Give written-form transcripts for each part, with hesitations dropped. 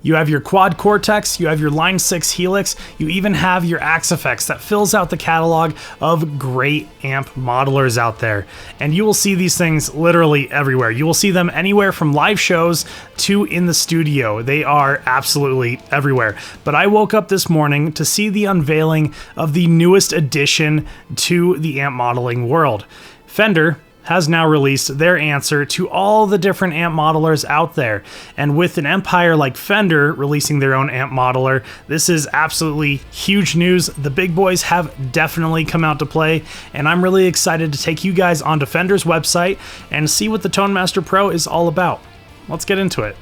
You have your quad cortex, you have your line 6 helix, you even have your Axe-Fx that fills out the catalog of great amp modelers out there. And you will see these things literally everywhere. You will see them anywhere from live shows to in the studio. They are absolutely everywhere. But I woke up this morning to see the unveiling of the newest addition to the amp modeling world. Fender has now released their answer to all the different amp modelers out there. And with an empire like Fender releasing their own amp modeler, this is absolutely huge news. The big boys have definitely come out to play, and I'm really excited to take you guys onto Fender's website and see what the ToneMaster Pro is all about. Let's get into it.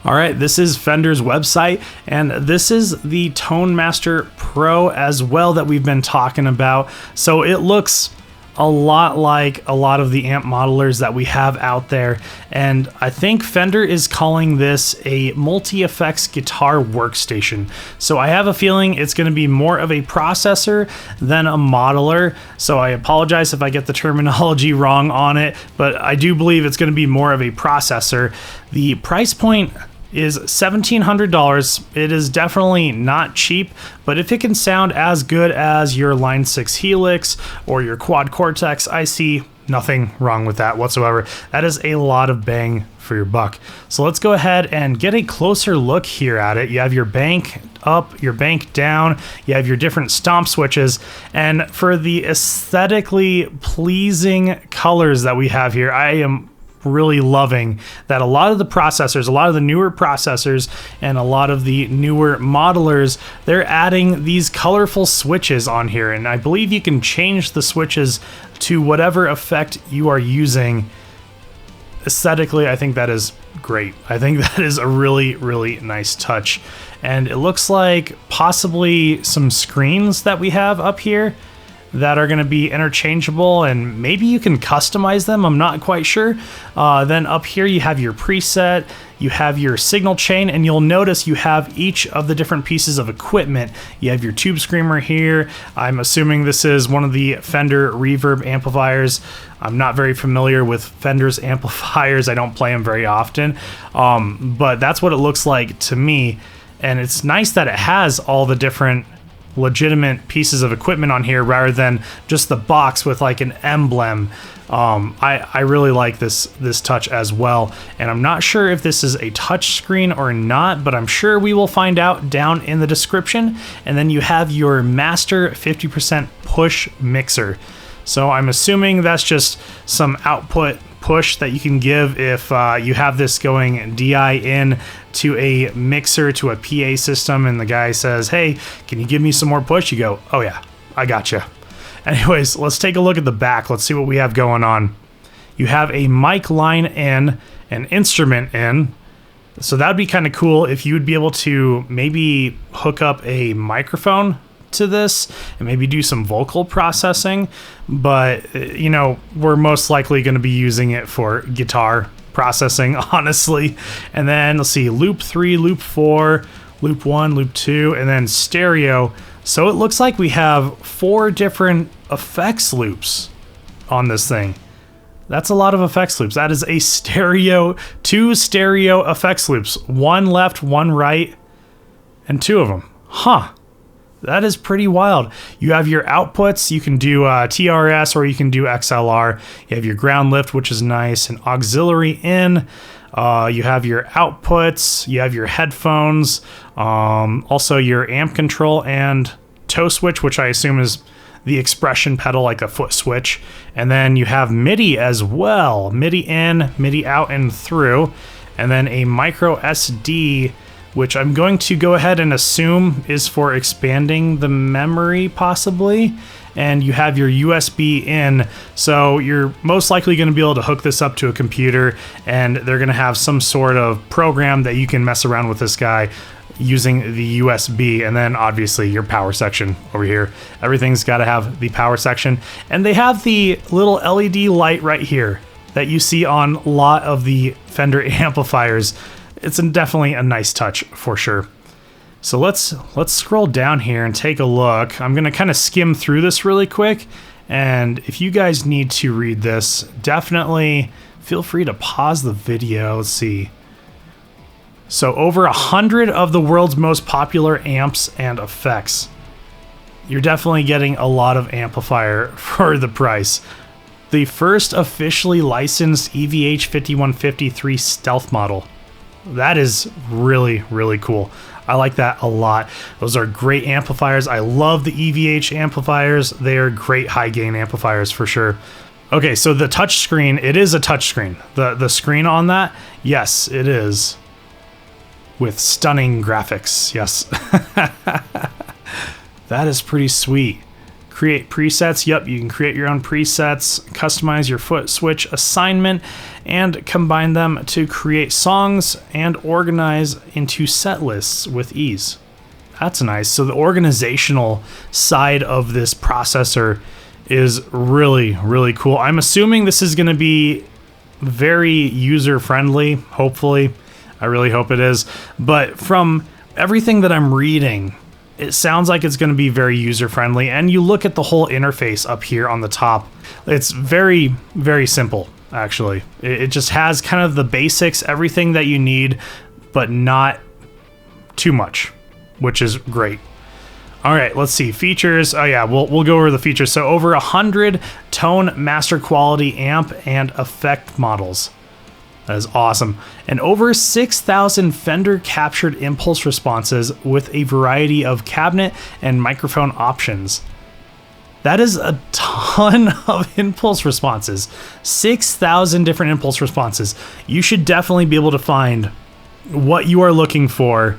All right, this is Fender's website, and this is the ToneMaster Pro as well that we've been talking about. So it looks a lot like a lot of the amp modelers that we have out there, and I think Fender is calling this a multi-effects guitar workstation. So I have a feeling it's going to be more of a processor than a modeler, so I apologize if I get the terminology wrong on it, but I do believe it's going to be more of a processor. The price point is $1,700. It is definitely not cheap, but if it can sound as good as your Line 6 Helix or your Quad Cortex, I see nothing wrong with that whatsoever. That is a lot of bang for your buck. So let's go ahead and get a closer look here at it. You have your bank up, your bank down, you have your different stomp switches, and for the aesthetically pleasing colors that we have here, I am really loving that a lot of the processors, a lot of the newer processors and a lot of the newer modelers, they're adding these colorful switches on here, and I believe you can change the switches to whatever effect you are using. Aesthetically, I think that is great. I think that is a really, really nice touch, and it looks like possibly some screens that we have up here that are going to be interchangeable, and maybe you can customize them. I'm not quite sure. Then up here you have your preset, you have your signal chain, and you'll notice you have each of the different pieces of equipment. You have your tube screamer here. I'm assuming this is one of the Fender reverb amplifiers. I'm not very familiar with Fender's amplifiers. I don't play them very often, but that's what it looks like to me. And it's nice that it has all the different legitimate pieces of equipment on here rather than just the box with like an emblem. I really like this touch as well, and I'm not sure if this is a touch screen or not, but I'm sure we will find out down in the description. And then you have your master 50% push mixer. So I'm assuming that's just some output push that you can give if you have this going DI in to a mixer, to a PA system, and the guy says, hey, can you give me some more push? You go, oh yeah, I gotcha. Anyways, let's take a look at the back. Let's see what we have going on. You have a mic line in, an instrument in. So that'd be kind of cool if you would be able to maybe hook up a microphone to this and maybe do some vocal processing, but you know, we're most likely going to be using it for guitar processing, honestly. And then let's see, loop 3, loop 4, loop 1, loop 2, and then stereo. So it looks like we have 4 different effects loops on this thing. That's a lot of effects loops. That is a stereo, 2 stereo effects loops, 1 left, 1 right, and 2 of them. Huh. That is pretty wild. You have your outputs. You can do TRS or you can do XLR. You have your ground lift, which is nice, and auxiliary in. You have your outputs. You have your headphones. Also your amp control and toe switch, which I assume is the expression pedal, like a foot switch. And then you have MIDI as well. MIDI in, MIDI out and through. And then a micro SD, which I'm going to go ahead and assume is for expanding the memory possibly. And you have your USB in, so you're most likely going to be able to hook this up to a computer, and they're going to have some sort of program that you can mess around with this guy using the USB. And then obviously your power section over here. Everything's got to have the power section, and they have the little LED light right here that you see on a lot of the Fender amplifiers. It's definitely a nice touch for sure. So let's scroll down here and take a look. I'm gonna kind of skim through this really quick, and if you guys need to read this, definitely feel free to pause the video. Let's see. So over 100 of the world's most popular amps and effects. You're definitely getting a lot of amplifier for the price. The first officially licensed EVH 5153 stealth model. That is really, really cool. I like that a lot. Those are great amplifiers. I love the EVH amplifiers. They are great high gain amplifiers for sure. Okay, so the touch screen, it is a touch screen. The screen on that, yes, it is. With stunning graphics, yes. That is pretty sweet. Create presets. Yep, you can create your own presets, customize your foot switch assignment, and combine them to create songs and organize into set lists with ease. That's nice. So the organizational side of this processor is really, really cool. I'm assuming this is going to be very user-friendly, hopefully. I really hope it is. But from everything that I'm reading, it sounds like it's going to be very user-friendly, and you look at the whole interface up here on the top. It's very, very simple, actually. It just has kind of the basics, everything that you need, but not too much, which is great. All right, let's see. Features. Oh yeah, we'll go over the features. So over 100 tone master quality amp and effect models. That is awesome. And over 6,000 Fender captured impulse responses with a variety of cabinet and microphone options. That is a ton of impulse responses. 6,000 different impulse responses. You should definitely be able to find what you are looking for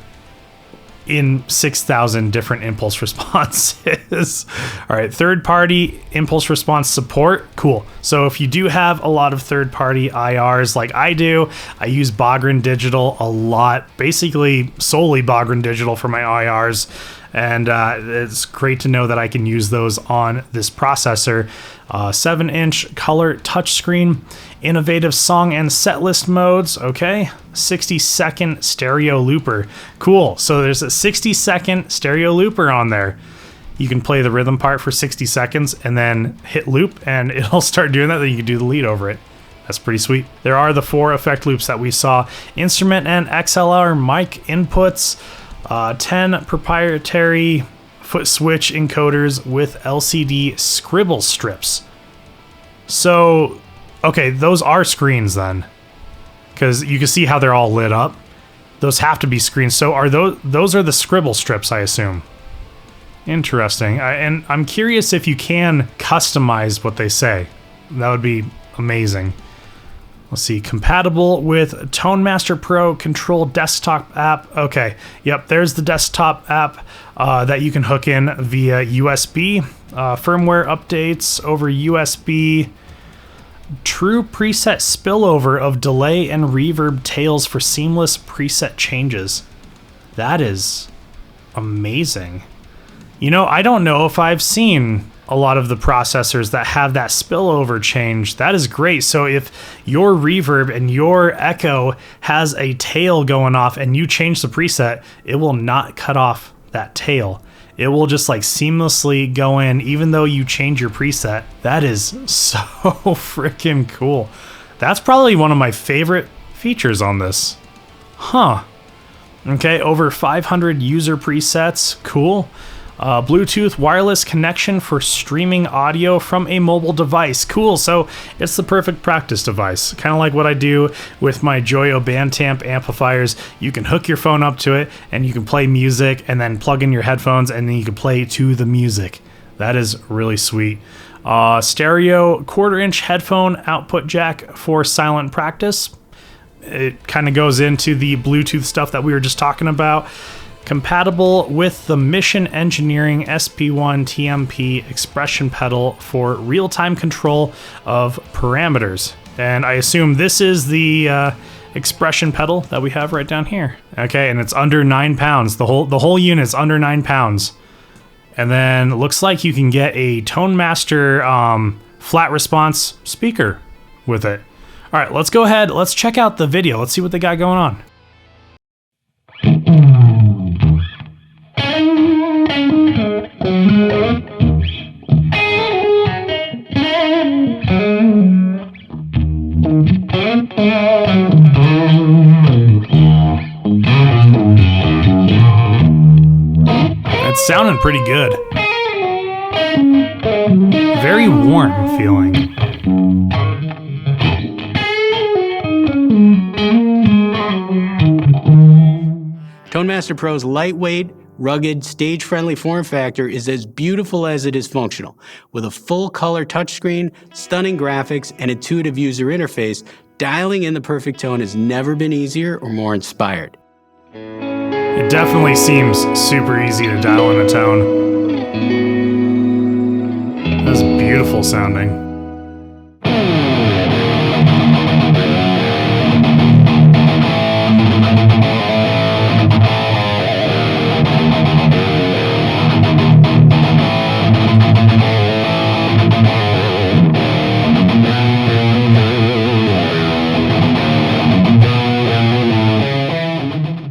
in 6,000 different impulse responses. All right, third-party impulse response support, cool. So if you do have a lot of third-party IRs like I do, I use Bogren Digital a lot, basically solely Bogren Digital for my IRs, and it's great to know that I can use those on this processor. 7-inch color touchscreen, innovative song and set list modes, okay. 60-second stereo looper, cool. So there's a 60-second stereo looper on there. You can play the rhythm part for 60 seconds and then hit loop and it'll start doing that, then you can do the lead over it. That's pretty sweet. There are the 4 effect loops that we saw. Instrument and XLR mic inputs, 10 proprietary foot switch encoders with LCD scribble strips. So, okay, those are screens then, because you can see how they're all lit up. Those have to be screens. So are those are the scribble strips, I assume. Interesting. And I'm curious if you can customize what they say. That would be amazing. Let's see, compatible with Tone Master Pro Control desktop app. Okay, yep, there's the desktop app that you can hook in via USB. Firmware updates over USB. True preset spillover of delay and reverb tails for seamless preset changes. That is amazing. You know, I don't know if I've seen a lot of the processors that have that spillover change. That is great. So if your reverb and your echo has a tail going off and you change the preset, it will not cut off that tail. It will just like seamlessly go in even though you change your preset. That is so freaking cool. That's probably one of my favorite features on this. Huh. Okay, over 500 user presets. Cool. Bluetooth wireless connection for streaming audio from a mobile device. Cool, so it's the perfect practice device. Kind of like what I do with my Joyo Bandtamp amplifiers. You can hook your phone up to it and you can play music and then plug in your headphones and then you can play to the music. That is really sweet. Stereo 1/4-inch headphone output jack for silent practice. It kind of goes into the Bluetooth stuff that we were just talking about. Compatible with the Mission Engineering SP1 TMP expression pedal for real-time control of parameters. And I assume this is the expression pedal that we have right down here. Okay, and it's under 9 pounds. The whole unit's under 9 pounds. And then it looks like you can get a Tone Master flat response speaker with it. All right, let's go ahead. Let's check out the video. Let's see what they got going on. It's sounding pretty good. Very warm feeling. ToneMaster Pro's lightweight, rugged, stage-friendly form factor is as beautiful as it is functional. With a full-color touchscreen, stunning graphics, and intuitive user interface, dialing in the perfect tone has never been easier or more inspired. It definitely seems super easy to dial in a tone. That's beautiful sounding.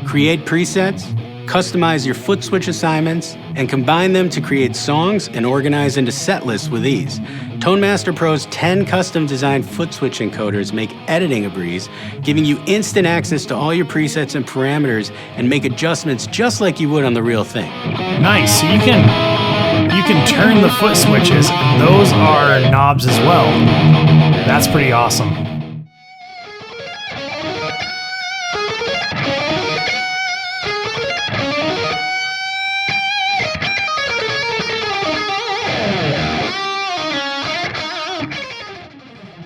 Create presets, customize your foot switch assignments, and combine them to create songs and organize into set lists with ease. ToneMaster Pro's 10 custom-designed foot switch encoders make editing a breeze, giving you instant access to all your presets and parameters and make adjustments just like you would on the real thing. Nice. So you can turn the foot switches. Those are knobs as well. That's pretty awesome.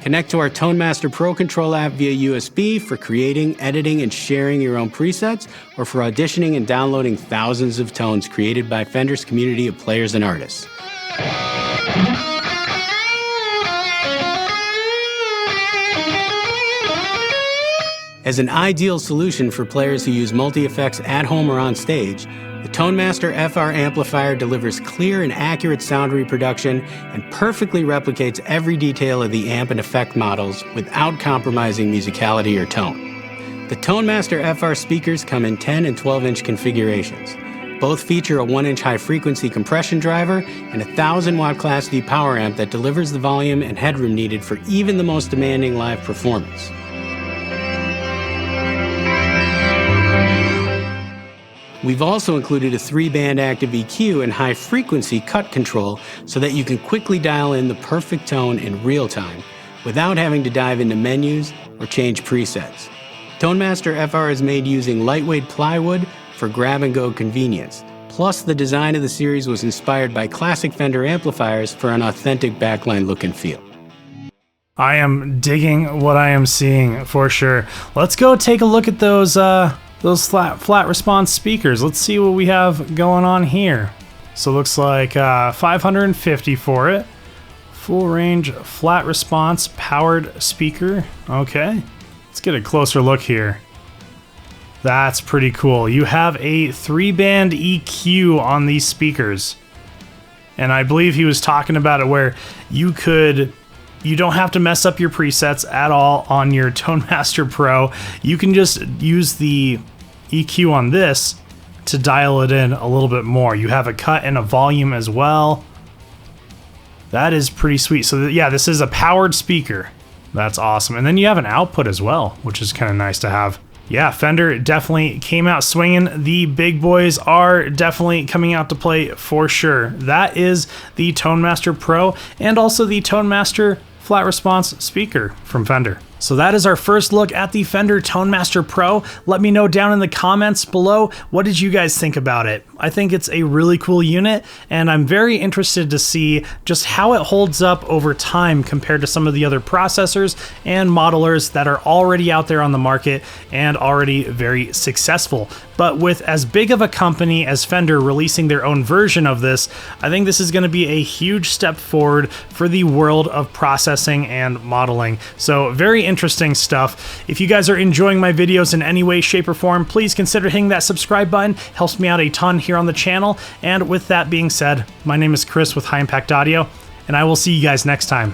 Connect to our ToneMaster Pro Control app via USB for creating, editing, and sharing your own presets, or for auditioning and downloading thousands of tones created by Fender's community of players and artists. As an ideal solution for players who use multi-effects at home or on stage, the ToneMaster FR amplifier delivers clear and accurate sound reproduction and perfectly replicates every detail of the amp and effect models without compromising musicality or tone. The ToneMaster FR speakers come in 10 and 12-inch configurations. Both feature a 1-inch high-frequency compression driver and a 1,000-watt Class D power amp that delivers the volume and headroom needed for even the most demanding live performance. We've also included a 3-band active EQ and high-frequency cut control so that you can quickly dial in the perfect tone in real time without having to dive into menus or change presets. ToneMaster FR is made using lightweight plywood for grab-and-go convenience. Plus, the design of the series was inspired by classic Fender amplifiers for an authentic backline look and feel. I am digging what I am seeing for sure. Let's go take a look at those flat response speakers. Let's see what we have going on here. So it looks like 550 for it. Full range flat response powered speaker. Okay, let's get a closer look here. That's pretty cool. You have a 3-band EQ on these speakers. And I believe he was talking about it where you don't have to mess up your presets at all on your ToneMaster Pro. You can just use the EQ on this to dial it in a little bit more. You have a cut and a volume as well. That is pretty sweet. So yeah, this is a powered speaker. That's awesome. And then you have an output as well, which is kind of nice to have. Yeah, Fender definitely came out swinging. The big boys are definitely coming out to play for sure. That is the ToneMaster Pro and also the ToneMaster flat response speaker from Fender. So that is our first look at the Fender ToneMaster Pro. Let me know down in the comments below, what did you guys think about it? I think it's a really cool unit, and I'm very interested to see just how it holds up over time compared to some of the other processors and modelers that are already out there on the market and already very successful. But with as big of a company as Fender releasing their own version of this, I think this is going to be a huge step forward for the world of processing and modeling. So very interesting stuff. If you guys are enjoying my videos in any way, shape, or form, please consider hitting that subscribe button. Helps me out a ton here on the channel. And with that being said, my name is Chris with High Impact Audio, and I will see you guys next time.